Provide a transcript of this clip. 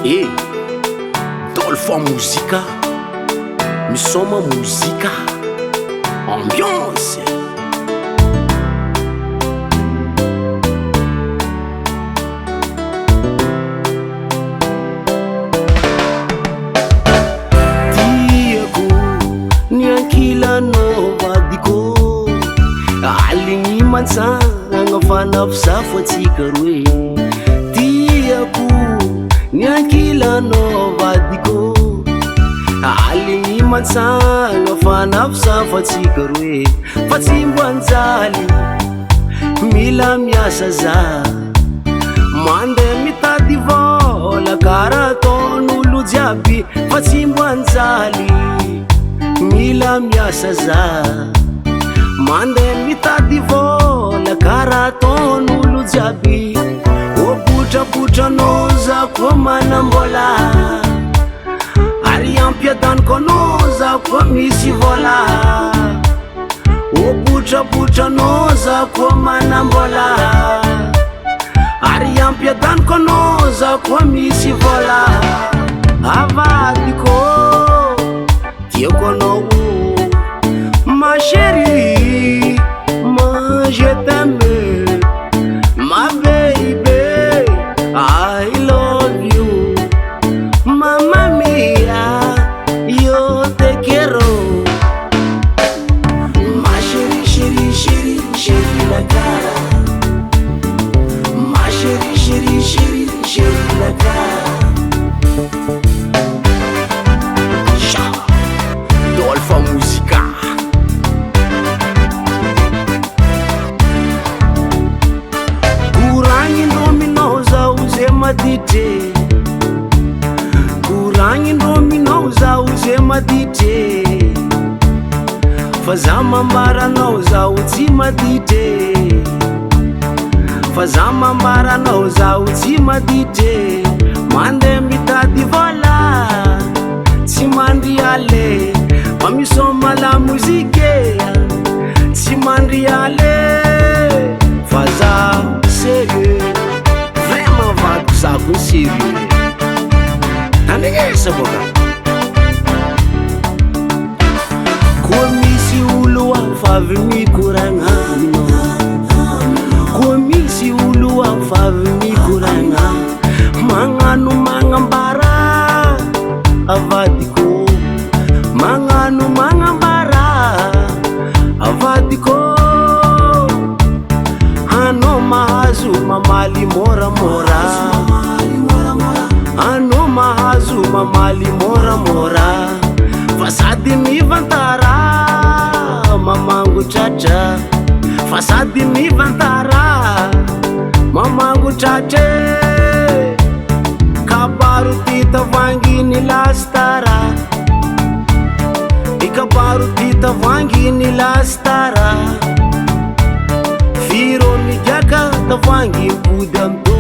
E Dolphin muzika, misoma muzika, ambiance. Tiako niankila novadiko, aligny mantsagna fanafosafo atsika roe. Tiako niankila novadiko, aligny mantsagna fanafosafo atsika roe. Fa tsy mbo anjaly mila miasa za, mandeha mitady vola karaha ataon'olo jiaby. Fa tsy mbo anjaly mila miasa za, mandeha mitady vola karaha ataon'olo jiaby. Obotrabotranao za koa manambola, ary ampiadaniko anao za koa misy vola. Obotrabotranao za koa manambola, ary ampiadaniko anao za koa misy vola. Avadiko tiako anao ma chérie, ma je t'aime, ma baby, I love you, mamma mia, io te quiero. Ma chérie, chérie, chérie, chérie la cara, ma chérie, chérie, chérie, chérie la cara. Dolphin muzika. Kurangindro minao zaho ze maditry, kurangindro minao zaho ze maditry. Fa za mambaranao zaho tsy maditry, fa za mambaranao zaho tsy maditry. Mandeha mitady vola tsy mandry ale, fa misoma la muzike tsy mandry ale. Fa zaho sérieux, vraiment vadiko zako sérieux. Tandegnesa boka koa misy olo hafa avy mikoragna aminao, koa misy olo hafa avy mikoragna, magnano magnambara avadiko, magnano magnambara avadiko. Anao mahazo mamaly moramora, anao mahazo mamaly moramora. Fa sady mivantara mamango tratra, fa sady mivantara mamango tratre. Kabaro tita vanginy lastara, ikabaro tita vanginy lastara. Firo migaka tavangy pody amto,